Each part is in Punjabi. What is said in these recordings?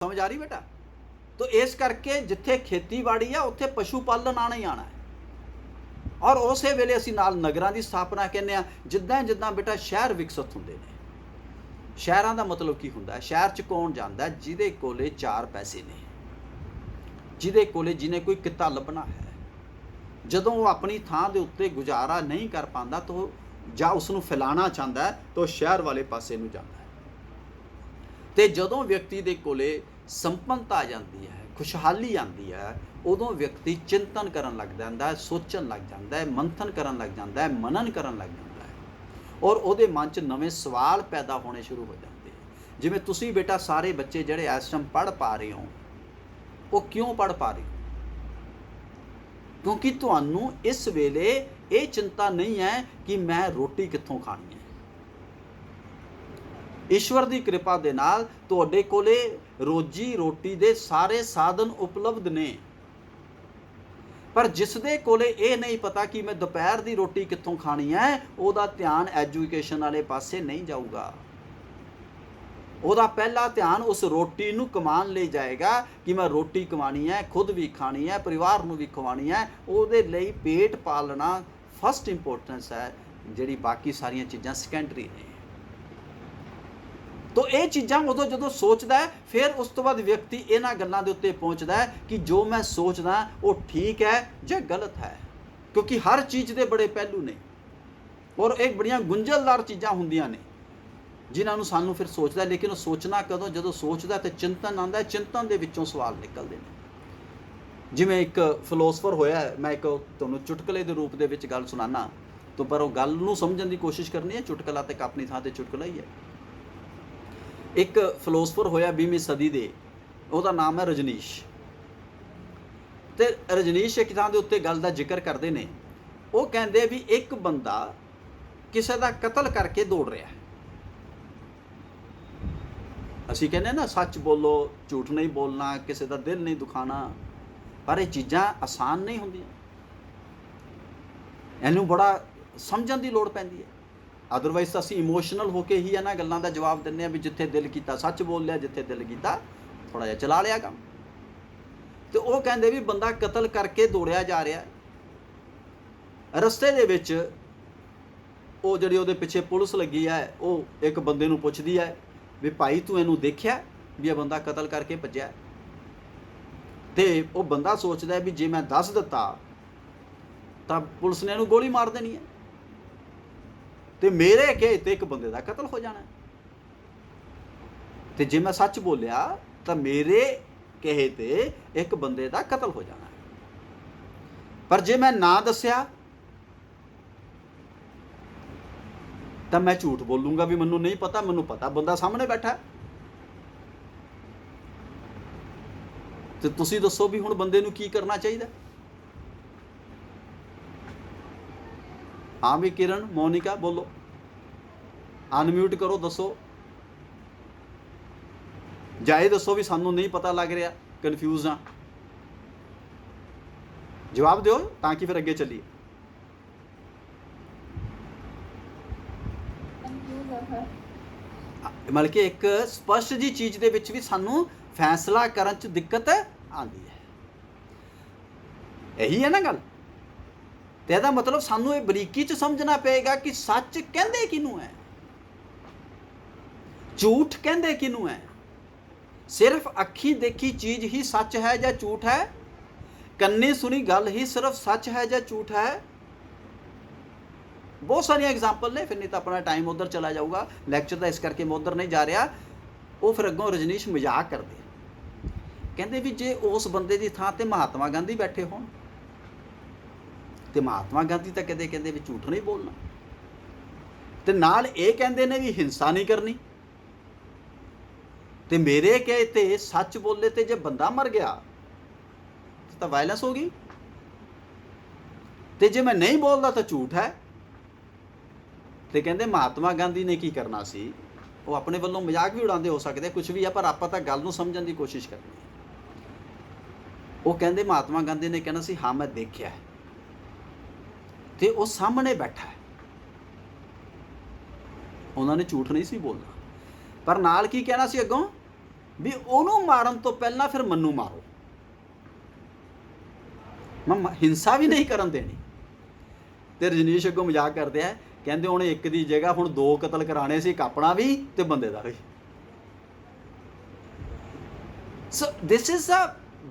समझ आ रही बेटा? तो इस करके जिथे खेतीबाड़ी है उत्थे पशु पालन आना ही आना है। और उस वेले असीं नाल नगरां दी स्थापना कहने आ। जिद्दां जिद्दां बेटा शहर विकसित हुंदे ने, शहरां दा मतलब की हुंदा है, शहर च कौन जांदा है? जिहदे कोले चार पैसे ने, जिहदे कोले जिन्हें कोई किता लभना है। जदों वो अपनी थां दे उत्ते गुजारा नहीं कर पांदा तो जां उसनूं फैलाना चाहता है तो शहर वाले पासे नूं जांदा है। ते जदों व्यक्ति दे कोले संपन्नता आ जाती है, खुशहाली आती है, उदों व्यक्ति चिंतन करन लग जाता है, सोचन लग जाता है, मंथन करन लग जाता है, मनन करन लग जाता है और उहदे मन च नवे सवाल पैदा होने शुरू हो जाते हैं। जिवें तुसीं बेटा सारे बच्चे जिहड़े इस टाइम पढ़ पा रहे हो, वो क्यों पढ़ पा रहे हो? क्योंकि तुहानूं इस वेले ये चिंता नहीं है कि मैं रोटी कित्थों खानी है। ईश्वर की कृपा दे नाल तुहाडे कोले रोजी रोटी दे सारे साधन उपलब्ध ने, पर जिस दे कोले ये नहीं पता कि मैं दोपहर की रोटी कित्थों खानी है, उहदा ध्यान एजुकेशन वाले पासे नहीं जाऊगा। उहदा पहला ध्यान उस रोटी नूं कमान ले जाएगा कि मैं रोटी कमानी है, खुद भी खानी है, परिवार नूं भी खवानी है। उहदे लई पेट पालना फस्ट इंपोर्टेंस है, जिहड़ी बाकी सारियां चीज़ां सैकेंडरी ने। तो ये चीज़ां उदों जदों सोचदा है, फिर उस तो बाद व्यक्ति इन्हां गल्लां दे उत्ते पहुँचदा है कि जो मैं सोचदा वो ठीक है या गलत है। क्योंकि हर चीज़ के बड़े पहलू ने और एक बड़ियां गुंझलदार चीज़ां हुंदियां ने जिन्हां नूं सानूं फिर सोचदा है। लेकिन सोचना कदों? जदों सोचदा तो चिंतन आंदा है, चिंतन दे विचों सवाल निकलदे ने। जिवें एक फिलोसफर होया, मैं एक तुहानूं चुटकले दे रूप दे विच गल सुणाना, तो पर वो गल नूं समझण दी कोशिश करनी है। चुटकला ते अपनी थां ते चुटकला ही है। एक फिलोसफर होया 20वीं सदी दे, उहदा नाम है रजनीश। ते रजनीश एक थां दे उत्ते गल दा जिक्र करते हैं। वो कहते भी एक बंदा किसी का कतल करके दौड़ रहा है। असी कहने ना सच बोलो, झूठ नहीं बोलना, किसी का दिल नहीं दुखाना, पर ये चीज़ां आसान नहीं होंदियां। इनू बड़ा समझण की लोड़ पैंदी है। अदरवाइज तो असी इमोशनल होके ही इन्हां गल्लां दा जवाब दिंदे भी जिथे दिल कीता सच बोल लिया, जिथे दिल कीता थोड़ा जिहा चला लिया काम। तो वो कहते भी बंदा कतल करके दौड़िया जा रहा है। रस्ते दे विच वो जिहड़ी उहदे पिछे पुलिस लगी है, वो एक बंदे नूं पुछदी है भी भाई तू इहनूं देखिया भी यह बंदा कतल करके भज्जिया? तो वो बंदा सोचदा है भी जे मैं दस दिता तो पुलिस ने इहनूं गोली मार देनी है, तो मेरे कहे ते एक बंदे का कतल हो जाना है। तो जे मैं सच बोलिया तो मेरे कहे ते एक बंदे का कतल हो जाना है। पर जे मैं ना दस्या तो मैं झूठ बोलूंगा भी मैनू नहीं पता, मैनू पता बंदा सामने बैठा है। तो तुसी दसो भी हुण बंदे नू की करना चाहिए? हाँ भी किरण, मोनिका बोलो, अनम्यूट करो, दसो जाए, दसो भी सानू नहीं पता लग रहा, कन्फ्यूज हाँ, जवाब दो ताकि फिर अगे चलीए। मतलब कि एक स्पष्ट जी चीज़ दे विच भी सानू फैसला करन च दिक्कत आती है। यही है ना गल। तो यदा मतलब सानू ये बरीकी च समझना पेगा कि सच कहंदे किनू है, झूठ कहंदे किनू है। सिर्फ अखी देखी चीज़ ही सच है या झूठ है? कन्नी सुनी गल ही सिर्फ सच है या झूठ है? बहुत सारिया एग्जाम्पल ने, फिर नहीं तो अपना टाइम उधर चला जाऊगा। लैक्चर का इस करके मैं उधर नहीं जा रहा। वो फिर अगों रजनीश मजाक करते, कहते भी जे उस बंदे की थां ते महात्मा गांधी बैठे हो तो महात्मा गांधी तो कदे कहते भी झूठ नहीं बोलना, तो नाल ये कहते ने भी हिंसा नहीं करनी, तो मेरे कहते सच बोले तो जे बंदा मर गया तो वायलेंस होगी, तो जे मैं नहीं बोलता तो झूठ है। तो कहते महात्मा गांधी ने की करना सी, वो अपने वालों मजाक भी उड़ाते हो सकते कुछ भी है, पर आप तो गल नूं समझण की कोशिश करनी है। वो कहते महात्मा गांधी ने कहना सी हाँ मैं देखिया है, तो वो सामने बैठा है, उन्होंने झूठ नहीं सी बोलना। पर नाल की कहना सी अगों ਵੀ ਉਹਨੂੰ ਮਾਰਨ ਤੋਂ ਪਹਿਲਾਂ ਫਿਰ ਮੈਨੂੰ ਮਾਰੋ, ਮੈਂ ਹਿੰਸਾ ਵੀ ਨਹੀਂ ਕਰਨ ਦੇਣੀ। ਤੇ ਰਜਨੀਸ਼ ਅੱਗੋਂ ਮਜ਼ਾਕ ਕਰਦੇ ਆ, ਕਹਿੰਦੇ ਉਹਨੇ ਇੱਕ ਦੀ ਜਗ੍ਹਾ ਹੁਣ 2 ਕਤਲ ਕਰਾਣੇ ਸੀ, ਇੱਕ ਆਪਣਾ ਵੀ ਤੇ ਬੰਦੇ ਦਾ ਵੀ। So this is a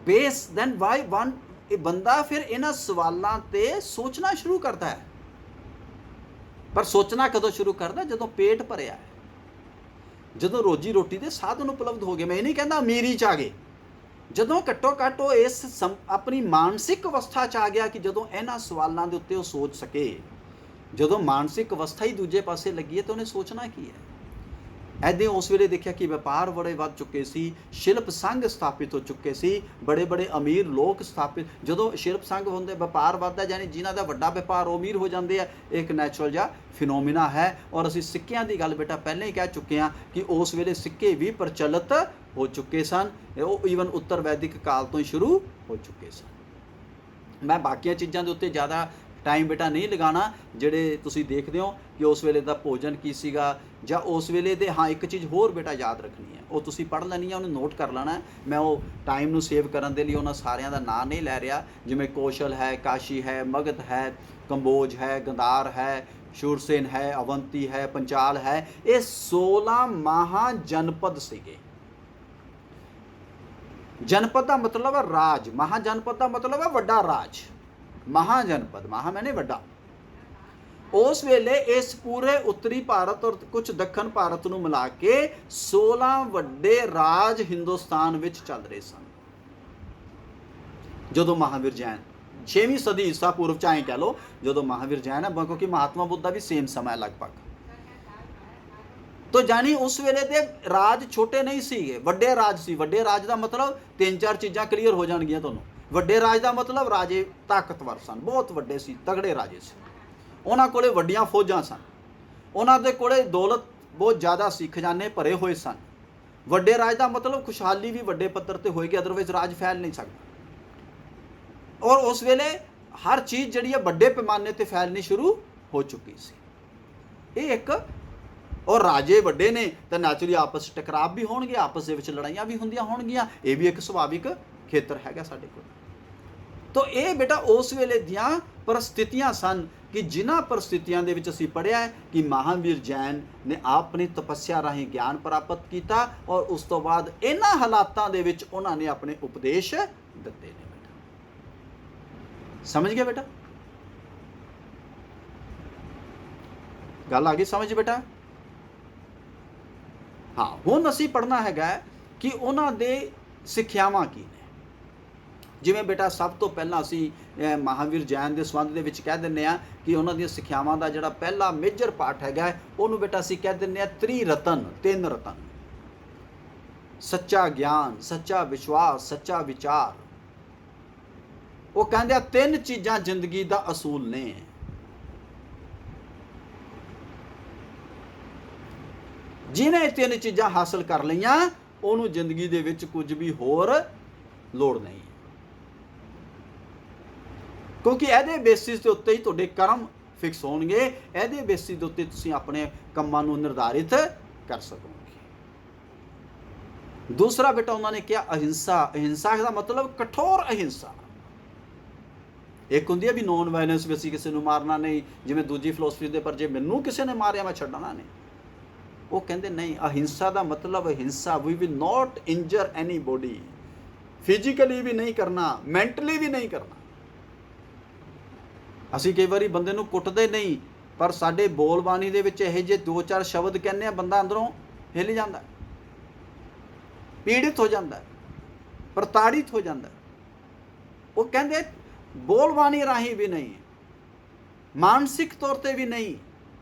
base. Then Y one, ਇਹ ਬੰਦਾ ਫਿਰ ਇਹਨਾਂ ਸਵਾਲਾਂ ਤੇ ਸੋਚਣਾ ਸ਼ੁਰੂ ਕਰਦਾ ਹੈ। ਪਰ ਸੋਚਣਾ ਕਦੋਂ ਸ਼ੁਰੂ ਕਰਦਾ? ਜਦੋਂ ਪੇਟ ਭਰਿਆ ਹੈ, ਜਦੋਂ ਰੋਜੀ ਰੋਟੀ ਦੇ ਸਾਧਨ ਉਪਲਬਧ ਹੋ ਗਏ। ਮੈਂ ਇਹ ਨਹੀਂ ਕਹਿੰਦਾ ਅਮੀਰੀ 'ਚ ਆ ਗਏ, ਜਦੋਂ ਘੱਟੋ ਘੱਟ ਉਹ ਇਸ ਆਪਣੀ ਮਾਨਸਿਕ ਅਵਸਥਾ 'ਚ ਆ ਗਿਆ ਕਿ ਜਦੋਂ ਇਹਨਾਂ ਸਵਾਲਾਂ ਦੇ ਉੱਤੇ ਉਹ ਸੋਚ ਸਕੇ। ਜਦੋਂ ਮਾਨਸਿਕ ਅਵਸਥਾ ਹੀ ਦੂਜੇ ਪਾਸੇ ਲੱਗੀ ਹੈ ਤਾਂ ਉਹਨੇ ਸੋਚਣਾ ਕੀ ਹੈ। ਐਦੇ ਉਸ ਵੇਲੇ ਦੇਖਿਆ ਕਿ ਵਪਾਰ ਬੜੇ ਵੱਧ ਚੁੱਕੇ ਸੀ, ਸ਼ਿਲਪ ਸੰਘ ਸਥਾਪਿਤ ਹੋ ਚੁੱਕੇ ਸੀ, ਬੜੇ ਬੜੇ ਅਮੀਰ ਲੋਕ ਸਥਾਪਿਤ। ਜਦੋਂ ਸ਼ਿਲਪ ਸੰਘ ਹੁੰਦੇ, ਵਪਾਰ ਵੱਧਦਾ, ਯਾਨੀ ਜਿਨ੍ਹਾਂ ਦਾ ਵੱਡਾ ਵਪਾਰ ਉਹ ਅਮੀਰ ਹੋ ਜਾਂਦੇ ਆ। ਇੱਕ ਨੈਚੁਰਲ ਜਿਹਾ ਫਿਨੋਮੀਨਾ ਹੈ। ਔਰ ਅਸੀਂ ਸਿੱਕਿਆਂ ਦੀ ਗੱਲ ਬੇਟਾ ਪਹਿਲਾਂ ਹੀ ਕਹਿ ਚੁੱਕੇ ਹਾਂ ਕਿ ਉਸ ਵੇਲੇ ਸਿੱਕੇ ਵੀ ਪ੍ਰਚਲਿਤ ਹੋ ਚੁੱਕੇ ਸਨ। ਉਹ ਈਵਨ ਉੱਤਰ ਵੈਦਿਕ ਕਾਲ ਤੋਂ ਹੀ ਸ਼ੁਰੂ ਹੋ ਚੁੱਕੇ ਸਨ। ਮੈਂ ਬਾਕੀਆਂ ਚੀਜ਼ਾਂ ਦੇ ਉੱਤੇ ਜ਼ਿਆਦਾ ਟਾਈਮ ਬੇਟਾ ਨਹੀਂ ਲਗਾਉਣਾ। ਜਿਹੜੇ ਤੁਸੀਂ ਦੇਖਦੇ ਹੋ ਕਿ ਉਸ ਵੇਲੇ ਦਾ ਭੋਜਨ ਕੀ ਸੀਗਾ, ਜਾਂ ਉਸ ਵੇਲੇ ਦੇ, ਹਾਂ ਇੱਕ ਚੀਜ਼ ਹੋਰ ਬੇਟਾ ਯਾਦ ਰੱਖਣੀ ਹੈ, ਉਹ ਤੁਸੀਂ ਪੜ੍ਹ ਲੈਣੀ ਹੈ, ਉਹਨੂੰ ਨੋਟ ਕਰ ਲੈਣਾ। ਮੈਂ ਉਹ ਟਾਈਮ ਨੂੰ ਸੇਵ ਕਰਨ ਦੇ ਲਈ ਉਹਨਾਂ ਸਾਰਿਆਂ ਦਾ ਨਾਂ ਨਹੀਂ ਲੈ ਰਿਹਾ। ਜਿਵੇਂ ਕੌਸ਼ਲ ਹੈ, ਕਾਸ਼ੀ ਹੈ, ਮਗਧ ਹੈ, ਕੰਬੋਜ ਹੈ, ਗੰਧਾਰ ਹੈ, ਸ਼ੂਰਸੇਨ ਹੈ, ਅਵੰਤੀ ਹੈ, ਪੰਚਾਲ ਹੈ। ਇਹ 16 ਮਹਾਜਨਪਦ ਸੀਗੇ। ਜਨਪਦ ਦਾ ਮਤਲਬ ਹੈ ਰਾਜ, ਮਹਾਜਨਪਦ ਦਾ ਮਤਲਬ ਹੈ ਵੱਡਾ ਰਾਜ। ਮਹਾਜਨਪਦ, ਮਹਾ ਮੈਨੇ ਵੱਡਾ। ਉਸ ਵੇਲੇ ਇਸ ਪੂਰੇ ਉੱਤਰੀ ਭਾਰਤ ਔਰ ਕੁਝ ਦੱਖਣ ਭਾਰਤ ਨੂੰ ਮਿਲਾ ਕੇ 16 ਵੱਡੇ ਰਾਜ ਹਿੰਦੁਸਤਾਨ ਵਿੱਚ ਚੱਲ ਰਹੇ ਸਨ। ਜਦੋਂ ਮਹਾਵੀਰ ਜੈਨ 6ਵੀਂ ਸਦੀ ਈਸਾ ਪੂਰਵ 'ਚ ਆਏ ਕਹਿ ਲਓ, ਜਦੋਂ ਮਹਾਵੀਰ ਜੈਨ ਹੈ, ਕਿਉਂਕਿ ਮਹਾਤਮਾ ਬੁੱਧ ਦਾ ਵੀ ਸੇਮ ਸਮਾਂ ਲਗਭਗ। ਤੋ ਜਾਨੀ ਉਸ ਵੇਲੇ ਦੇ ਰਾਜ ਛੋਟੇ ਨਹੀਂ ਸੀਗੇ, ਵੱਡੇ ਰਾਜ ਸੀ। ਵੱਡੇ ਰਾਜ ਦਾ ਮਤਲਬ 3-4 ਚੀਜ਼ਾਂ ਕਲੀਅਰ ਹੋ ਜਾਣਗੀਆਂ ਤੁਹਾਨੂੰ। ਵੱਡੇ ਰਾਜ ਦਾ ਮਤਲਬ ਰਾਜੇ ਤਾਕਤਵਰ ਸਨ, ਬਹੁਤ ਵੱਡੇ ਸੀ, ਤਗੜੇ ਰਾਜੇ ਸੀ। ਉਹਨਾਂ ਕੋਲੇ ਵੱਡੀਆਂ ਫੌਜਾਂ ਸਨ, ਉਹਨਾਂ ਦੇ ਕੋਲੇ ਦੌਲਤ ਬਹੁਤ ਜ਼ਿਆਦਾ ਸੀ, ਖਜ਼ਾਨੇ ਭਰੇ ਹੋਏ ਸਨ। ਵੱਡੇ ਰਾਜ ਦਾ ਮਤਲਬ ਖੁਸ਼ਹਾਲੀ ਵੀ ਵੱਡੇ ਪੱਧਰ ਤੇ ਹੋਏਗੀ, ਅਦਰਵਾਈਜ਼ ਰਾਜ ਫੈਲ ਨਹੀਂ ਸਕਦਾ। ਔਰ ਉਸ ਵੇਲੇ ਹਰ ਚੀਜ਼ ਜਿਹੜੀ ਹੈ ਵੱਡੇ ਪੈਮਾਨੇ ਤੇ ਫੈਲਣੀ ਸ਼ੁਰੂ ਹੋ ਚੁੱਕੀ ਸੀ। ਇਹ ਇੱਕ, ਔਰ ਰਾਜੇ ਵੱਡੇ ਨੇ ਤਾਂ ਨੈਚੁਰਲੀ ਆਪਸ ਟਕਰਾਵ ਵੀ ਹੋਣਗੇ, ਆਪਸ ਦੇ ਵਿੱਚ ਲੜਾਈਆਂ ਵੀ ਹੁੰਦੀਆਂ ਹੋਣਗੀਆਂ। ਇਹ ਵੀ ਇੱਕ ਸੁਭਾਵਿਕ ਖੇਤਰ ਹੈਗਾ ਸਾਡੇ ਕੋਲ। ਤੋ ਇਹ ਬੇਟਾ ਉਸ ਵੇਲੇ ਦੀਆਂ ਪਰਿਸਥਿਤੀਆਂ ਸਨ ਕਿ ਜਿਨ੍ਹਾਂ ਪਰਿਸਥਿਤੀਆਂ ਦੇ ਵਿੱਚ ਅਸੀਂ ਪੜ੍ਹਿਆ ਹੈ ਕਿ ਮਹਾਵੀਰ ਜੈਨ ਨੇ ਆਪਣੀ ਤਪੱਸਿਆ ਰਾਹੀਂ ਗਿਆਨ ਪ੍ਰਾਪਤ ਕੀਤਾ, ਔਰ ਉਸ ਤੋਂ ਬਾਅਦ ਇਹਨਾਂ ਹਾਲਾਤਾਂ ਦੇ ਵਿੱਚ ਉਹਨਾਂ ਨੇ ਆਪਣੇ ਉਪਦੇਸ਼ ਦਿੱਤੇ ਨੇ। ਬੇਟਾ ਸਮਝ ਗਿਆ ਬੇਟਾ? ਗੱਲ ਆ ਗਈ ਸਮਝ ਬੇਟਾ? ਹਾਂ, ਹੁਣ ਅਸੀਂ ਪੜ੍ਹਨਾ ਹੈਗਾ ਕਿ ਉਹਨਾਂ ਦੇ ਸਿੱਖਿਆਵਾਂ ਕੀ ਨੇ। ਜਿਵੇਂ ਬੇਟਾ ਸਭ ਤੋਂ ਪਹਿਲਾਂ ਅਸੀਂ ਮਹਾਵੀਰ ਜੈਨ ਦੇ ਸੰਬੰਧ ਦੇ ਵਿੱਚ ਕਹਿ ਦਿੰਦੇ ਹਾਂ ਕਿ ਉਹਨਾਂ ਦੀਆਂ ਸਿੱਖਿਆਵਾਂ ਦਾ ਜਿਹੜਾ ਪਹਿਲਾ ਮੇਜਰ ਪਾਰਟ ਹੈਗਾ, ਉਹਨੂੰ ਬੇਟਾ ਅਸੀਂ ਕਹਿ ਦਿੰਦੇ ਹਾਂ ਤ੍ਰਿਰਤਨ, 3 ਰਤਨ। ਸੱਚਾ ਗਿਆਨ, ਸੱਚਾ ਵਿਸ਼ਵਾਸ, ਸੱਚਾ ਵਿਚਾਰ। ਉਹ ਕਹਿੰਦੇ ਆ 3 ਚੀਜ਼ਾਂ ਜ਼ਿੰਦਗੀ ਦਾ ਅਸੂਲ ਨੇ। ਜਿਹਨੇ ਇਹ 3 ਚੀਜ਼ਾਂ ਹਾਸਲ ਕਰ ਲਈਆਂ, ਉਹਨੂੰ ਜ਼ਿੰਦਗੀ ਦੇ ਵਿੱਚ ਕੁਝ ਵੀ ਹੋਰ ਲੋੜ ਨਹੀਂ, ਕਿਉਂਕਿ ਇਹਦੇ ਬੇਸਿਸ ਦੇ ਉੱਤੇ ਹੀ ਤੁਹਾਡੇ ਕਰਮ ਫਿਕਸ ਹੋਣਗੇ। ਇਹਦੇ ਬੇਸਿਸ ਦੇ ਉੱਤੇ ਤੁਸੀਂ ਆਪਣੇ ਕੰਮਾਂ ਨੂੰ ਨਿਰਧਾਰਿਤ ਕਰ ਸਕੋਗੇ। ਦੂਸਰਾ ਬੇਟਾ ਉਹਨਾਂ ਨੇ ਕਿਹਾ ਅਹਿੰਸਾ। ਅਹਿੰਸਾ ਦਾ ਮਤਲਬ ਕਠੋਰ ਅਹਿੰਸਾ। ਇੱਕ ਹੁੰਦੀ ਹੈ ਵੀ ਨੋਨ ਵਾਇਲੈਂਸ, ਵੀ ਅਸੀਂ ਕਿਸੇ ਨੂੰ ਮਾਰਨਾ ਨਹੀਂ, ਜਿਵੇਂ ਦੂਜੀ ਫਿਲਾਸਫੀ ਦੇ, ਪਰ ਜੇ ਮੈਨੂੰ ਕਿਸੇ ਨੇ ਮਾਰਿਆ ਮੈਂ ਛੱਡਣਾ ਨਹੀਂ। ਉਹ ਕਹਿੰਦੇ ਨਹੀਂ, ਅਹਿੰਸਾ ਦਾ ਮਤਲਬ ਅਹਿੰਸਾ, we will not injure anybody. Physically ਵੀ ਨਹੀਂ ਕਰਨਾ, ਮੈਂਟਲੀ ਵੀ ਨਹੀਂ ਕਰਨਾ। ਅਸੀਂ ਕਈ ਵਾਰੀ ਬੰਦੇ ਨੂੰ ਕੁੱਟਦੇ ਨਹੀਂ, ਪਰ ਸਾਡੇ ਬੋਲ ਬਾਣੀ ਦੇ ਵਿੱਚ ਇਹੋ ਜਿਹੇ 2-4 ਸ਼ਬਦ ਕਹਿੰਦੇ ਆ, ਬੰਦਾ ਅੰਦਰੋਂ ਹਿੱਲ ਜਾਂਦਾ, ਪੀੜਿਤ ਹੋ ਜਾਂਦਾ, ਪ੍ਰਤਾੜਿਤ ਹੋ ਜਾਂਦਾ। ਉਹ ਕਹਿੰਦੇ ਬੋਲ ਬਾਣੀ ਰਾਹੀਂ ਵੀ ਨਹੀਂ, ਮਾਨਸਿਕ ਤੌਰ ਤੇ ਵੀ ਨਹੀਂ।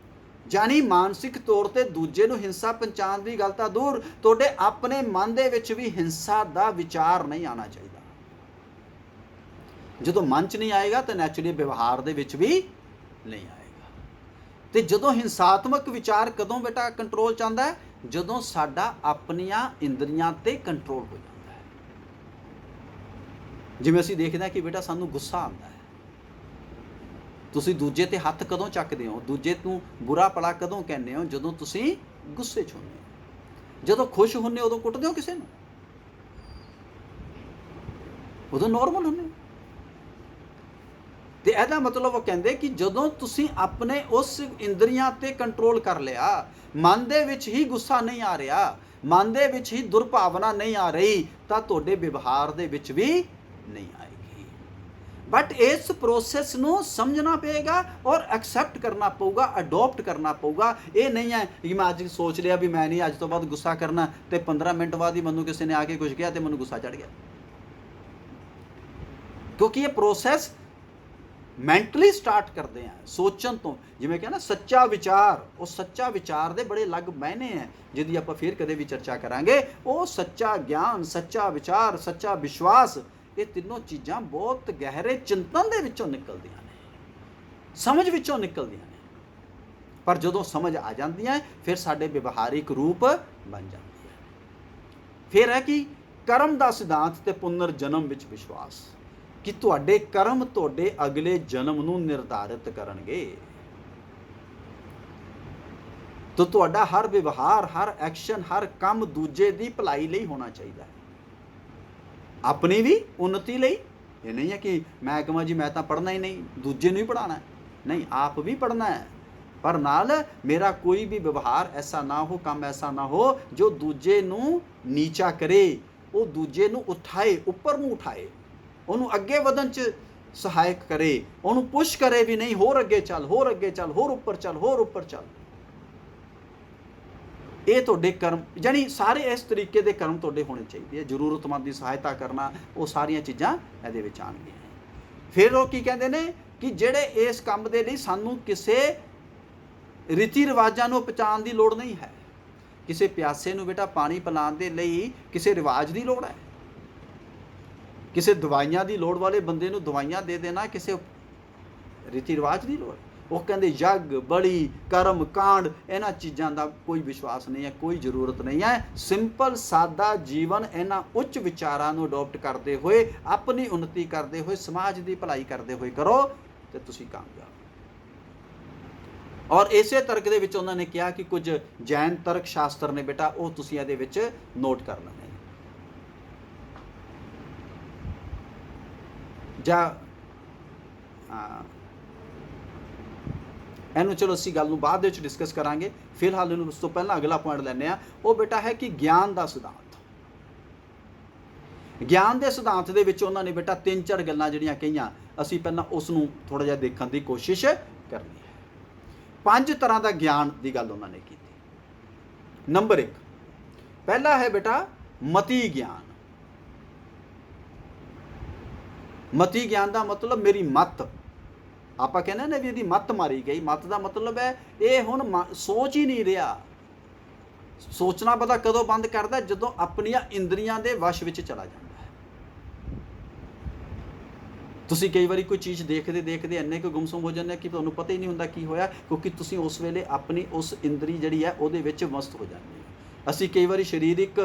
ਜਾਨੀ ਮਾਨਸਿਕ ਤੌਰ ਤੇ ਦੂਜੇ ਨੂੰ ਹਿੰਸਾ ਪਹੁੰਚਾਉਣ ਦੀ ਗੱਲ ਤਾਂ ਦੂਰ, ਤੁਹਾਡੇ ਆਪਣੇ ਮਨ ਦੇ ਵਿੱਚ ਵੀ ਹਿੰਸਾ ਦਾ ਵਿਚਾਰ ਨਹੀਂ ਆਉਣਾ ਚਾਹੀਦਾ। ਜਦੋਂ ਮਨ 'ਚ ਨਹੀਂ ਆਏਗਾ ਤਾਂ ਨੈਚੁਰਲੀ ਵਿਵਹਾਰ ਦੇ ਵਿੱਚ ਵੀ ਨਹੀਂ ਆਏਗਾ। ਤੇ ਜਦੋਂ ਹਿੰਸਾਤਮਕ ਵਿਚਾਰ ਕਦੋਂ ਬੇਟਾ ਕੰਟਰੋਲ 'ਚ ਆਉਂਦਾ ਹੈ? ਜਦੋਂ ਸਾਡਾ ਆਪਣੀਆਂ ਇੰਦਰੀਆਂ ਤੇ ਕੰਟਰੋਲ ਹੋ ਜਾਂਦਾ ਹੈ। ਜਿਵੇਂ ਅਸੀਂ ਦੇਖਦੇ ਹਾਂ ਕਿ ਬੇਟਾ ਸਾਨੂੰ ਗੁੱਸਾ ਆਉਂਦਾ ਹੈ, ਤੁਸੀਂ ਦੂਜੇ ਤੇ ਹੱਥ ਕਦੋਂ ਚੱਕਦੇ ਹੋ? ਦੂਜੇ ਨੂੰ ਬੁਰਾ ਭਲਾ ਕਦੋਂ ਕਹਿੰਦੇ ਹੋ? ਜਦੋਂ ਤੁਸੀਂ ਗੁੱਸੇ 'ਚ ਹੁੰਦੇ ਹੋ। ਜਦੋਂ ਖੁਸ਼ ਹੁੰਦੇ ਹੋ ਉਦੋਂ ਕੁੱਟਦੇ ਹੋ ਕਿਸੇ ਨੂੰ? ਉਦੋਂ ਨੋਰਮਲ ਹੁੰਦੇ ਹੋ। ਤੇ ਇਹਦਾ ਮਤਲਬ ਉਹ ਕਹਿੰਦੇ ਕਿ ਜਦੋਂ ਤੁਸੀਂ ਆਪਣੇ ਉਸ ਇੰਦਰੀਆਂ ਤੇ ਕੰਟਰੋਲ ਕਰ ਲਿਆ, ਮਨ ਦੇ ਵਿੱਚ ਹੀ ਗੁੱਸਾ ਨਹੀਂ ਆ ਰਿਹਾ, ਮਨ ਦੇ ਵਿੱਚ ਹੀ ਦੁਰਭਾਵਨਾ ਨਹੀਂ ਆ ਰਹੀ, ਤਾਂ ਤੁਹਾਡੇ ਵਿਵਹਾਰ ਦੇ ਵਿੱਚ ਵੀ ਨਹੀਂ ਆਏਗੀ। ਬਟ ਇਸ ਪ੍ਰੋਸੈਸ ਨੂੰ ਸਮਝਣਾ ਪਏਗਾ ਔਰ ਐਕਸੈਪਟ ਕਰਨਾ ਪਊਗਾ, ਅਡੋਪਟ ਕਰਨਾ ਪਊਗਾ। ਇਹ ਨਹੀਂ ਹੈ ਕਿ ਮੈਂ ਅੱਜ ਸੋਚ ਲਿਆ ਵੀ ਮੈਂ ਨਹੀਂ ਅੱਜ ਤੋਂ ਬਾਅਦ ਗੁੱਸਾ ਕਰਨਾ, ਤੇ 15 ਮਿੰਟ ਬਾਅਦ ਹੀ ਮੈਨੂੰ ਕਿਸੇ ਨੇ ਆ ਕੇ ਕੁਝ ਕਿਹਾ ਤੇ ਮੈਨੂੰ ਗੁੱਸਾ ਚੜ ਗਿਆ। ਕਿਉਂਕਿ ਇਹ ਪ੍ਰੋਸੈਸ ਮੈਂਟਲੀ ਸਟਾਰਟ ਕਰਦੇ ਆ, ਸੋਚਣ ਤੋਂ। ਜਿਵੇਂ ਕਿ ਨਾ ਸੱਚਾ ਵਿਚਾਰ, ਉਹ ਸੱਚਾ ਵਿਚਾਰ ਦੇ ਬੜੇ ਅਲੱਗ ਮਾਇਨੇ ਹੈ, ਜਿਹਦੀ ਆਪਾਂ ਫਿਰ ਕਦੇ ਵੀ ਚਰਚਾ ਕਰਾਂਗੇ। ਉਹ ਸੱਚਾ ਗਿਆਨ, ਸੱਚਾ ਵਿਚਾਰ, ਸੱਚਾ ਵਿਸ਼ਵਾਸ, ਇਹ ਤਿੰਨੋਂ ਚੀਜ਼ਾਂ ਬਹੁਤ ਗਹਿਰੇ ਚਿੰਤਨ ਦੇ ਵਿੱਚੋਂ ਨਿਕਲਦੀਆਂ ਨੇ, ਸਮਝ ਵਿੱਚੋਂ ਨਿਕਲਦੀਆਂ ਨੇ। ਪਰ ਜਦੋਂ ਸਮਝ ਆ ਜਾਂਦੀਆਂ ਫਿਰ ਸਾਡੇ ਵਿਵਹਾਰਿਕ ਰੂਪ ਬਣ ਜਾਂਦੀ ਹੈ। ਫਿਰ ਹੈ ਕਿ ਕਰਮ ਦਾ ਸਿਧਾਂਤ ਤੇ ਪੁਨਰ ਜਨਮ ਵਿੱਚ ਵਿਸ਼ਵਾਸ, ਕਿ ਤੁਹਾਡੇ ਕਰਮ ਤੁਹਾਡੇ ਅਗਲੇ ਜਨਮ ਨੂੰ ਨਿਰਧਾਰਿਤ ਕਰਨਗੇ। ਤਾਂ ਤੁਹਾਡਾ ਹਰ ਵਿਵਹਾਰ, ਹਰ ਐਕਸ਼ਨ, ਹਰ ਕੰਮ ਦੂਜੇ ਦੀ ਭਲਾਈ ਲਈ ਹੋਣਾ ਚਾਹੀਦਾ ਹੈ, ਆਪਣੀ ਵੀ ਉન્નਤੀ ਲਈ। ਇਹ ਨਹੀਂ ਹੈ ਕਿ ਮੈਂ ਕਹਾਂ ਜੀ ਮੈਂ ਤਾਂ ਪੜ੍ਹਨਾ ਹੀ ਨਹੀਂ, ਦੂਜੇ ਨੂੰ ਹੀ ਪੜ੍ਹਾਉਣਾ। ਨਹੀਂ, ਆਪ ਵੀ ਪੜ੍ਹਨਾ ਹੈ, ਪਰ ਨਾਲ ਮੇਰਾ ਕੋਈ ਵੀ ਵਿਵਹਾਰ ਐਸਾ ਨਾ ਹੋ, ਕੰਮ ਐਸਾ ਨਾ ਹੋ ਜੋ ਦੂਜੇ ਨੂੰ ਨੀਚਾ ਕਰੇ, ਉਹ ਦੂਜੇ ਨੂੰ ਉਠਾਏ, ਉੱਪਰ ਨੂੰ ਉਠਾਏ, ਉਹਨੂੰ ਅੱਗੇ ਵਧਣ 'ਚ ਸਹਾਇਕ ਕਰੇ, ਉਹਨੂੰ ਪੁਸ਼ ਕਰੇ ਵੀ ਨਹੀਂ ਹੋਰ ਅੱਗੇ ਚੱਲ, ਹੋਰ ਅੱਗੇ ਚੱਲ, ਹੋਰ ਉੱਪਰ ਚੱਲ, ਹੋਰ ਉੱਪਰ ਚੱਲ। ਇਹ ਤੁਹਾਡੇ ਕਰਮ, ਯਾਨੀ ਸਾਰੇ ਇਸ ਤਰੀਕੇ ਦੇ ਕਰਮ ਤੁਹਾਡੇ ਹੋਣੇ ਚਾਹੀਦੇ ਆ। ਜ਼ਰੂਰਤਮੰਦ ਦੀ ਸਹਾਇਤਾ ਕਰਨਾ, ਉਹ ਸਾਰੀਆਂ ਚੀਜ਼ਾਂ ਇਹਦੇ ਵਿੱਚ ਆਉਣਗੀਆਂ। ਫਿਰ ਉਹ ਕੀ ਕਹਿੰਦੇ ਨੇ ਕਿ ਜਿਹੜੇ ਇਸ ਕੰਮ ਦੇ ਲਈ ਸਾਨੂੰ ਕਿਸੇ ਰੀਤੀ ਰਿਵਾਜਾਂ ਨੂੰ ਪਛਾਣ ਦੀ ਲੋੜ ਨਹੀਂ ਹੈ। ਕਿਸੇ ਪਿਆਸੇ ਨੂੰ ਬੇਟਾ ਪਾਣੀ ਪਿਲਾਉਣ ਦੇ ਲਈ ਕਿਸੇ ਰਿਵਾਜ ਦੀ ਲੋੜ ਹੈ, ਕਿਸੇ ਦਵਾਈਆਂ ਦੀ ਲੋੜ ਵਾਲੇ ਬੰਦੇ ਨੂੰ ਦਵਾਈਆਂ ਦੇ ਦੇਣਾ ਕਿਸੇ ਰੀਤੀ ਰਿਵਾਜ ਦੀ ਲੋੜ। ਉਹ ਕਹਿੰਦੇ ਯੱਗ, ਬਲੀ, ਕਰਮ ਕਾਂਡ, ਇਹਨਾਂ ਚੀਜ਼ਾਂ ਦਾ ਕੋਈ ਵਿਸ਼ਵਾਸ ਨਹੀਂ ਹੈ, ਕੋਈ ਜ਼ਰੂਰਤ ਨਹੀਂ ਹੈ। ਸਿੰਪਲ ਸਾਦਾ ਜੀਵਨ ਇਹਨਾਂ ਉੱਚ ਵਿਚਾਰਾਂ ਨੂੰ ਅਡੋਪਟ ਕਰਦੇ ਹੋਏ, ਆਪਣੀ ਉન્નਤੀ ਕਰਦੇ ਹੋਏ, ਸਮਾਜ ਦੀ ਭਲਾਈ ਕਰਦੇ ਹੋਏ ਕਰੋ ਤੇ ਤੁਸੀਂ ਕਾਮਯਾਬ। ਔਰ ਇਸੇ ਤਰਕ ਦੇ ਵਿੱਚ ਉਹਨਾਂ ਨੇ ਕਿਹਾ ਕਿ ਕੁਝ ਜੈਨ ਤਰਕ ਸ਼ਾਸਤਰ ਨੇ ਬੇਟਾ, ਉਹ ਤੁਸੀਂ ਇਹਦੇ ਵਿੱਚ ਨੋਟ ਕਰ ਲੈਣੇ ਜਾਂ ਇਹਨੂੰ ਚਲੋ ਅਸੀਂ ਗੱਲ ਨੂੰ ਬਾਅਦ ਵਿੱਚ ਡਿਸਕਸ ਕਰਾਂਗੇ। ਫਿਲਹਾਲ ਇਹਨੂੰ ਉਸ ਤੋਂ ਪਹਿਲਾਂ ਅਗਲਾ ਪੁਆਇੰਟ ਲੈਂਦੇ ਆ। ਉਹ ਬੇਟਾ ਹੈ ਕਿ ਗਿਆਨ ਦਾ ਸਿਧਾਂਤ। ਗਿਆਨ ਦੇ ਸਿਧਾਂਤ ਦੇ ਵਿੱਚ ਉਹਨਾਂ ਨੇ ਬੇਟਾ 3-4 ਗੱਲਾਂ ਜਿਹੜੀਆਂ ਕਹੀਆਂ, ਅਸੀਂ ਪਹਿਲਾਂ ਉਸ ਨੂੰ ਥੋੜਾ ਜਿਹਾ ਦੇਖਣ ਦੀ ਕੋਸ਼ਿਸ਼ ਕਰਨੀ ਹੈ। 5 ਤਰ੍ਹਾਂ ਦਾ ਗਿਆਨ ਦੀ ਗੱਲ ਉਹਨਾਂ ਨੇ ਕੀਤੀ। ਨੰਬਰ 1, ਪਹਿਲਾ ਹੈ ਬੇਟਾ ਮਤੀ ਗਿਆਨ। ਮਤੀ ਗਿਆਨ ਦਾ ਮਤਲਬ ਮੇਰੀ ਮੱਤ, ਆਪਾਂ ਕਹਿੰਦੇ ਨੇ ਵੀ ਇਹਦੀ ਮੱਤ ਮਾਰੀ ਗਈ। ਮੱਤ ਦਾ ਮਤਲਬ ਹੈ ਇਹ ਹੁਣ ਸੋਚ ਹੀ ਨਹੀਂ ਰਿਹਾ। ਸੋਚਣਾ ਪਤਾ ਕਦੋਂ ਬੰਦ ਕਰਦਾ? ਜਦੋਂ ਆਪਣੀਆਂ ਇੰਦਰੀਆਂ ਦੇ ਵਸ਼ ਵਿੱਚ ਚਲਾ ਜਾਂਦਾ ਹੈ। ਤੁਸੀਂ ਕਈ ਵਾਰੀ ਕੋਈ ਚੀਜ਼ ਦੇਖਦੇ ਦੇਖਦੇ ਇੰਨੇ ਕੁ ਗੁੰਮਸੁਮ ਹੋ ਜਾਂਦੇ ਕਿ ਤੁਹਾਨੂੰ ਪਤਾ ਹੀ ਨਹੀਂ ਹੁੰਦਾ ਕੀ ਹੋਇਆ, ਕਿਉਂਕਿ ਤੁਸੀਂ ਉਸ ਵੇਲੇ ਆਪਣੀ ਉਸ ਇੰਦਰੀ ਜਿਹੜੀ ਹੈ ਉਹਦੇ ਵਿੱਚ ਮਸਤ ਹੋ ਜਾਂਦੇ ਹੋ। ਅਸੀਂ ਕਈ ਵਾਰੀ ਸਰੀਰਕ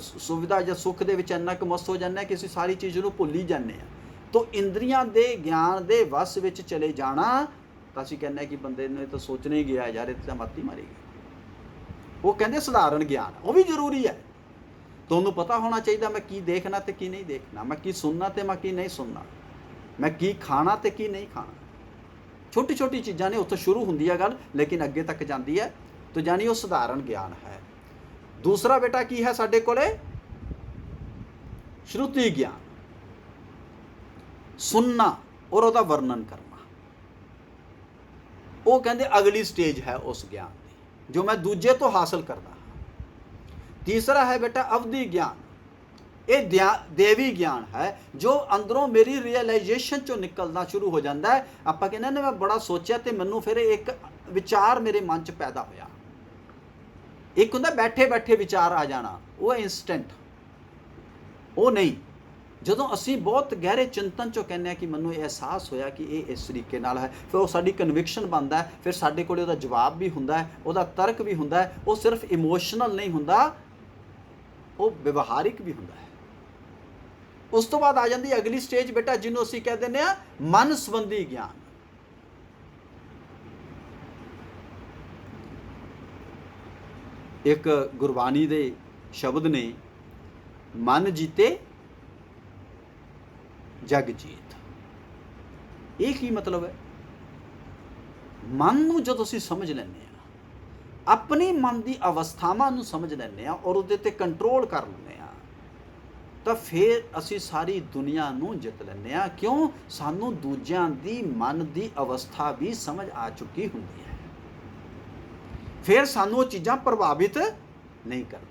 ਸੁਵਿਧਾ ਜਾਂ ਸੁੱਖ ਦੇ ਵਿੱਚ ਇੰਨਾ ਕੁ ਮਸਤ ਹੋ ਜਾਂਦੇ ਹਾਂ ਕਿ ਅਸੀਂ ਸਾਰੀ ਚੀਜ਼ ਨੂੰ ਭੁੱਲ ਹੀ ਜਾਂਦੇ ਹਾਂ। ਤੋ ਇੰਦਰੀਆਂ ਦੇ ਗਿਆਨ ਦੇ ਵਸ ਵਿੱਚ ਚਲੇ ਜਾਣਾ, ਤਾਂ ਅਸੀਂ ਕਹਿੰਦੇ ਕਿ ਬੰਦੇ ਨੇ ਤਾਂ ਸੋਚਣਾ ਹੀ ਗਿਆ ਯਾਰ, ਇਹ ਤਾਂ ਮੱਤ ਹੀ ਮਾਰੀ ਗਈ। ਉਹ ਕਹਿੰਦੇ ਸਧਾਰਨ ਗਿਆਨ, ਉਹ ਵੀ ਜ਼ਰੂਰੀ ਹੈ। ਤੁਹਾਨੂੰ ਪਤਾ ਹੋਣਾ ਚਾਹੀਦਾ ਮੈਂ ਕੀ ਦੇਖਣਾ ਤੇ ਕੀ ਨਹੀਂ ਦੇਖਣਾ, ਮੈਂ ਕੀ ਸੁਣਨਾ ਤੇ ਮੈਂ ਕੀ ਨਹੀਂ ਸੁਣਨਾ, ਮੈਂ ਕੀ ਖਾਣਾ ਤੇ ਕੀ ਨਹੀਂ ਖਾਣਾ। ਛੋਟੀ ਛੋਟੀ ਚੀਜ਼ਾਂ ਨੇ, ਉੱਥੋਂ ਸ਼ੁਰੂ ਹੁੰਦੀ ਹੈ ਗੱਲ, ਲੇਕਿਨ ਅੱਗੇ ਤੱਕ ਜਾਂਦੀ ਹੈ। ਤਾਂ ਜਾਨੀ ਉਹ ਸਧਾਰਨ ਗਿਆਨ ਹੈ। ਦੂਸਰਾ ਬੇਟਾ ਕੀ ਹੈ ਸਾਡੇ ਕੋਲੇ? ਸ਼ਰੂਤੀ ਗਿਆਨ, ਸੁਣਨਾ ਔਰ ਉਹਦਾ ਵਰਣਨ ਕਰਨਾ। ਉਹ ਕਹਿੰਦੇ ਅਗਲੀ ਸਟੇਜ ਹੈ ਉਸ ਗਿਆਨ ਦੀ, ਜੋ ਮੈਂ ਦੂਜੇ ਤੋਂ ਹਾਸਲ ਕਰਦਾ ਹਾਂ। ਤੀਸਰਾ ਹੈ ਬੇਟਾ ਅਵਧੀ ਗਿਆਨ। ਇਹ ਦੇਵੀ ਗਿਆਨ ਹੈ, ਜੋ ਅੰਦਰੋਂ ਮੇਰੀ ਰਿਅਲਾਈਜੇਸ਼ਨ ਚੋਂ ਨਿਕਲਣਾ ਸ਼ੁਰੂ ਹੋ ਜਾਂਦਾ ਹੈ। ਆਪਾਂ ਕਹਿੰਦੇ ਨੇ ਮੈਂ ਬੜਾ ਸੋਚਿਆ ਤੇ ਮੈਨੂੰ ਫਿਰ ਇੱਕ ਵਿਚਾਰ ਮੇਰੇ ਮਨ 'ਚ ਪੈਦਾ ਹੋਇਆ। ਇੱਕ ਹੁੰਦਾ ਬੈਠੇ ਬੈਠੇ ਵਿਚਾਰ ਆ ਜਾਣਾ, ਉਹ ਇਨਸਟੈਂਟ। ਉਹ ਨਹੀਂ, ਜਦੋਂ ਅਸੀਂ ਬਹੁਤ ਗਹਿਰੇ ਚਿੰਤਨ 'ਚੋਂ ਕਹਿੰਦੇ ਹਾਂ ਕਿ ਮੈਨੂੰ ਇਹ ਅਹਿਸਾਸ ਹੋਇਆ ਕਿ ਇਹ ਇਸ ਤਰੀਕੇ ਨਾਲ ਹੈ, ਫਿਰ ਉਹ ਸਾਡੀ ਕਨਵਿਕਸ਼ਨ ਬਣਦਾ ਹੈ। ਫਿਰ ਸਾਡੇ ਕੋਲ ਉਹਦਾ ਜਵਾਬ ਵੀ ਹੁੰਦਾ ਹੈ, ਉਹਦਾ ਤਰਕ ਵੀ ਹੁੰਦਾ ਹੈ। ਉਹ ਸਿਰਫ ਇਮੋਸ਼ਨਲ ਨਹੀਂ ਹੁੰਦਾ, ਉਹ ਵਿਵਹਾਰਿਕ ਵੀ ਹੁੰਦਾ ਹੈ। ਉਸ ਤੋਂ ਬਾਅਦ ਆ ਜਾਂਦੀ ਅਗਲੀ ਸਟੇਜ ਬੇਟਾ, ਜਿਹਨੂੰ ਅਸੀਂ ਕਹਿ ਦਿੰਦੇ ਹਾਂ ਮਨ ਸੰਬੰਧੀ ਗਿਆਨ। ਇੱਕ ਗੁਰਬਾਣੀ ਦੇ ਸ਼ਬਦ ਨੇ, ਮਨ ਜੀਤੇ ਜਗ ਜੀਤ। ਇਹ ਕੀ ਮਤਲਬ ਹੈ? ਮਨ ਨੂੰ ਜਦੋਂ ਅਸੀਂ ਸਮਝ ਲੈਂਦੇ ਹਾਂ, ਆਪਣੀ ਮਨ ਦੀ ਅਵਸਥਾਵਾਂ ਨੂੰ ਸਮਝ ਲੈਂਦੇ ਹਾਂ ਔਰ ਉਹਦੇ 'ਤੇ ਕੰਟਰੋਲ ਕਰ ਲੈਂਦੇ ਹਾਂ, ਤਾਂ ਫਿਰ ਅਸੀਂ ਸਾਰੀ ਦੁਨੀਆ ਨੂੰ ਜਿੱਤ ਲੈਂਦੇ ਹਾਂ। ਕਿਉਂ? ਸਾਨੂੰ ਦੂਜਿਆਂ ਦੀ ਮਨ ਦੀ ਅਵਸਥਾ ਵੀ ਸਮਝ ਆ ਚੁੱਕੀ ਹੁੰਦੀ ਹੈ। ਫਿਰ ਸਾਨੂੰ ਉਹ ਚੀਜ਼ਾਂ ਪ੍ਰਭਾਵਿਤ ਨਹੀਂ ਕਰਦੀਆਂ।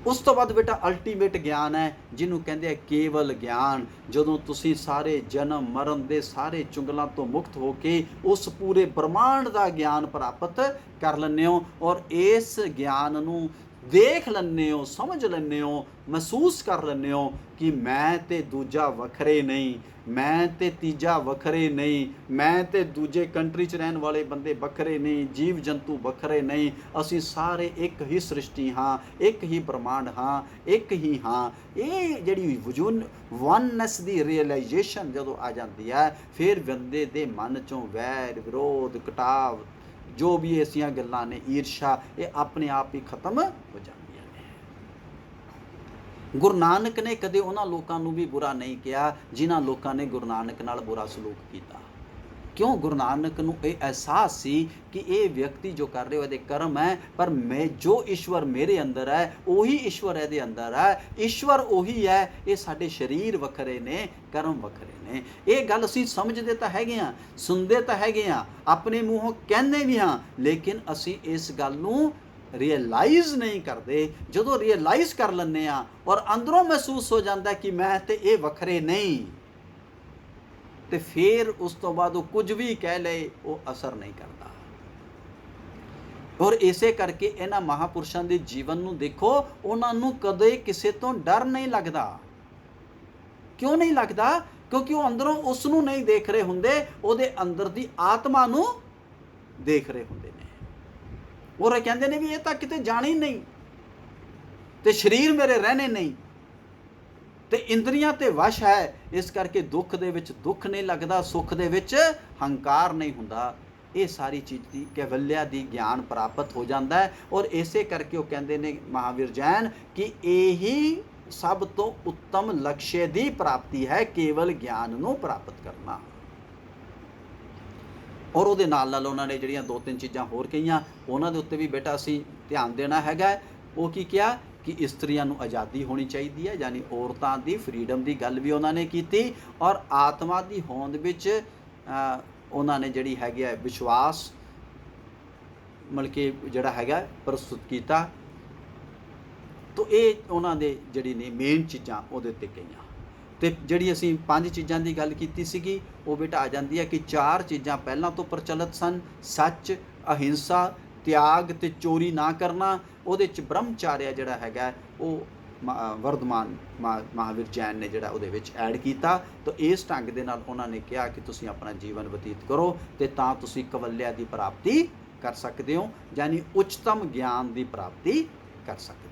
ਉਸ ਤੋਂ ਬਾਅਦ ਬੇਟਾ ਅਲਟੀਮੇਟ ਗਿਆਨ ਹੈ, ਜਿਹਨੂੰ ਕਹਿੰਦੇ ਆ ਕੇਵਲ ਗਿਆਨ। ਜਦੋਂ ਤੁਸੀਂ ਸਾਰੇ ਜਨਮ ਮਰਨ ਦੇ ਸਾਰੇ ਚੁੰਗਲਾਂ ਤੋਂ ਮੁਕਤ ਹੋ ਕੇ ਉਸ ਪੂਰੇ ਬ੍ਰਹਮਾਂਡ ਦਾ ਗਿਆਨ ਪ੍ਰਾਪਤ ਕਰ ਲੈਂਦੇ ਹੋ ਔਰ ਇਸ ਗਿਆਨ ਨੂੰ ਦੇਖ ਲੈਂਦੇ ਹੋ, ਸਮਝ ਲੈਂਦੇ ਹੋ, ਮਹਿਸੂਸ ਕਰ ਲੈਂਦੇ ਹੋ ਕਿ ਮੈਂ ਤੇ ਦੂਜਾ ਵੱਖਰੇ ਨਹੀਂ, ਮੈਂ ਤੇ ਤੀਜਾ ਵੱਖਰੇ ਨਹੀਂ, ਮੈਂ ਤੇ ਦੂਜੇ ਕੰਟਰੀ 'ਚ ਰਹਿਣ ਵਾਲੇ ਬੰਦੇ ਵੱਖਰੇ ਨਹੀਂ, ਜੀਵ ਜੰਤੂ ਵੱਖਰੇ ਨਹੀਂ, ਅਸੀਂ ਸਾਰੇ ਇੱਕ ਹੀ ਸ੍ਰਿਸ਼ਟੀ ਹਾਂ, ਇੱਕ ਹੀ ਬ੍ਰਹਮਾਂਡ ਹਾਂ, ਇੱਕ ਹੀ ਹਾਂ। ਇਹ ਜਿਹੜੀ ਵਨਨੈਸ ਦੀ ਰੀਅਲਾਈਜੇਸ਼ਨ ਜਦੋਂ ਆ ਜਾਂਦੀ ਹੈ, ਫਿਰ ਬੰਦੇ ਦੇ ਮਨ 'ਚੋਂ ਵੈਰ ਵਿਰੋਧ ਕਟਾਵ ਜੋ ਵੀ ਐਸੀਆਂ ਗੱਲਾਂ ਨੇ, ਈਰਸ਼ਾ, ਇਹ ਆਪਣੇ ਆਪ ਹੀ ਖਤਮ ਹੋ ਜਾਂਦੀਆਂ ਨੇ। ਗੁਰੂ ਨਾਨਕ ਨੇ ਕਦੇ ਉਹਨਾਂ ਲੋਕਾਂ ਨੂੰ ਵੀ ਬੁਰਾ ਨਹੀਂ ਕਿਹਾ ਜਿਨ੍ਹਾਂ ਲੋਕਾਂ ਨੇ ਗੁਰੂ ਨਾਨਕ ਨਾਲ ਬੁਰਾ ਸਲੂਕ ਕੀਤਾ। ਕਿਉਂ? ਗੁਰੂ ਨਾਨਕ ਨੂੰ ਇਹ ਅਹਿਸਾਸ ਸੀ ਕਿ ਇਹ ਵਿਅਕਤੀ ਜੋ ਕਰ ਰਿਹਾ ਇਹਦੇ ਕਰਮ ਹੈ, ਪਰ ਮੈਂ ਜੋ ਈਸ਼ਵਰ ਮੇਰੇ ਅੰਦਰ ਹੈ ਉਹੀ ਈਸ਼ਵਰ ਇਹਦੇ ਅੰਦਰ ਹੈ। ਈਸ਼ਵਰ ਉਹੀ ਹੈ, ਇਹ ਸਾਡੇ ਸਰੀਰ ਵੱਖਰੇ ਨੇ, ਕਰਮ ਵੱਖਰੇ ਨੇ। ਇਹ ਗੱਲ ਅਸੀਂ ਸਮਝਦੇ ਤਾਂ ਹੈਗੇ ਹਾਂ, ਸੁਣਦੇ ਤਾਂ ਹੈਗੇ ਹਾਂ, ਆਪਣੇ ਮੂੰਹੋਂ ਕਹਿੰਦੇ ਵੀ ਹਾਂ, ਲੇਕਿਨ ਅਸੀਂ ਇਸ ਗੱਲ ਨੂੰ ਰਿਅਲਾਈਜ਼ ਨਹੀਂ ਕਰਦੇ। ਜਦੋਂ ਰਿਅਲਾਈਜ਼ ਕਰ ਲੈਂਦੇ ਹਾਂ ਔਰ ਅੰਦਰੋਂ ਮਹਿਸੂਸ ਹੋ ਜਾਂਦਾ ਕਿ ਮੈਂ ਤੇ ਇਹ ਵੱਖਰੇ ਨਹੀਂ, ਤੇ ਫਿਰ ਉਸ ਤੋਂ ਬਾਅਦ ਉਹ ਕੁਝ ਵੀ ਕਹਿ ਲਏ ਉਹ ਅਸਰ ਨਹੀਂ ਕਰਦਾ। ਔਰ ਇਸੇ ਕਰਕੇ ਇਹਨਾਂ ਮਹਾਪੁਰਸ਼ਾਂ ਦੇ ਜੀਵਨ ਨੂੰ ਦੇਖੋ, ਉਹਨਾਂ ਨੂੰ ਕਦੇ ਕਿਸੇ ਤੋਂ ਡਰ ਨਹੀਂ ਲੱਗਦਾ। ਕਿਉਂ ਨਹੀਂ ਲੱਗਦਾ? ਕਿਉਂਕਿ ਉਹ ਅੰਦਰੋਂ ਉਸ ਨੂੰ ਨਹੀਂ ਦੇਖ ਰਹੇ ਹੁੰਦੇ, ਉਹਦੇ ਅੰਦਰ ਦੀ ਆਤਮਾ ਨੂੰ ਦੇਖ ਰਹੇ ਹੁੰਦੇ ਨੇ। ਔਰ ਇਹ ਕਹਿੰਦੇ ਨੇ ਵੀ ਇਹ ਤਾਂ ਕਿਤੇ ਜਾਣਾ ਹੀ ਨਹੀਂ, ਤੇ ਸਰੀਰ ਮੇਰੇ ਰਹਿਣੇ ਨਹੀਂ, ਤੇ ਇੰਦਰੀਆਂ ਤੇ ਵਸ਼ ਹੈ, ਇਸ ਕਰਕੇ ਦੁੱਖ ਦੇ ਵਿੱਚ ਦੁੱਖ ਨਹੀਂ ਲੱਗਦਾ, ਸੁੱਖ ਦੇ ਵਿੱਚ ਹੰਕਾਰ ਨਹੀਂ ਹੁੰਦਾ। ਇਹ ਸਾਰੀ ਚੀਜ਼ ਦੀ ਕੈਵਲਿਆ ਦੀ ਗਿਆਨ ਪ੍ਰਾਪਤ ਹੋ ਜਾਂਦਾ ਹੈ। ਔਰ ਇਸੇ ਕਰਕੇ ਉਹ ਕਹਿੰਦੇ ਨੇ ਮਹਾਵੀਰ ਜੈਨ ਕਿ ਇਹੀ ਸਭ ਤੋਂ ਉੱਤਮ ਲਕਸ਼ਯ ਦੀ ਪ੍ਰਾਪਤੀ ਹੈ, ਕੇਵਲ ਗਿਆਨ ਨੂੰ ਪ੍ਰਾਪਤ ਕਰਨਾ। ਔਰ ਉਹਦੇ ਨਾਲ ਨਾਲ ਉਹਨਾਂ ਨੇ ਜਿਹੜੀਆਂ ਦੋ ਤਿੰਨ ਚੀਜ਼ਾਂ ਹੋਰ ਕਹੀਆਂ, ਉਹਨਾਂ ਦੇ ਉੱਤੇ ਵੀ ਬੇਟਾ ਅਸੀਂ ਧਿਆਨ ਦੇਣਾ ਹੈਗਾ। ਉਹ ਕੀ ਕਿਹਾ ਕਿ ਇਸਤਰੀਆਂ ਨੂੰ ਆਜ਼ਾਦੀ ਹੋਣੀ ਚਾਹੀਦੀ ਹੈ, ਯਾਨੀ ਔਰਤਾਂ ਦੀ ਫਰੀडम ਦੀ ਗੱਲ ਵੀ ਉਹਨਾਂ ਨੇ ਕੀਤੀ। ਔਰ ਆਤਮਾ ਦੀ ਹੋਂਦ ਵਿੱਚ ਉਹਨਾਂ ਨੇ ਜਿਹੜੀ ਹੈਗੀ ਹੈ ਵਿਸ਼ਵਾਸ ਮਤਲਬ ਕਿ ਜਿਹੜਾ ਹੈਗਾ ਪ੍ਰਸਤੁਤ ਕੀਤਾ। ਤੋ ਇਹ ਉਹਨਾਂ ਦੇ ਜਿਹੜੀ ਨੇ ਮੇਨ ਚੀਜ਼ਾਂ ਉਹਦੇ ਉੱਤੇ ਕਹੀਆਂ। ਤੇ ਜਿਹੜੀ ਅਸੀਂ 5 ਚੀਜ਼ਾਂ ਦੀ ਗੱਲ ਕੀਤੀ ਸੀਗੀ, ਉਹ ਬੇਟਾ ਆ ਜਾਂਦੀ ਹੈ ਕਿ 4 ਚੀਜ਼ਾਂ ਪਹਿਲਾਂ ਤੋਂ ਪ੍ਰਚਲਿਤ ਸਨ, ਸੱਚ, ਅਹਿੰਸਾ, ਤਿਆਗ ਤੇ ਚੋਰੀ ਨਾ ਕਰਨਾ। ਉਹਦੇ 'ਚ ਬ੍ਰਹਮਚਾਰਿਆ ਜਿਹੜਾ ਹੈਗਾ ਉਹ ਵਰਧਮਾਨ ਮਹਾਵੀਰ ਜੈਨ ਨੇ ਜਿਹੜਾ ਉਹਦੇ ਵਿੱਚ ਐਡ ਕੀਤਾ। ਤਾਂ ਇਸ ਢੰਗ ਦੇ ਨਾਲ ਉਹਨਾਂ ਨੇ ਕਿਹਾ ਕਿ ਤੁਸੀਂ ਆਪਣਾ ਜੀਵਨ ਬਤੀਤ ਕਰੋ ਤੇ ਤਾਂ ਤੁਸੀਂ ਕਵਲਿਆ ਦੀ ਪ੍ਰਾਪਤੀ ਕਰ ਸਕਦੇ ਹੋ, ਯਾਨੀ ਉੱਚਤਮ ਗਿਆਨ ਦੀ ਪ੍ਰਾਪਤੀ ਕਰ ਸਕਦੇ ਹੋ।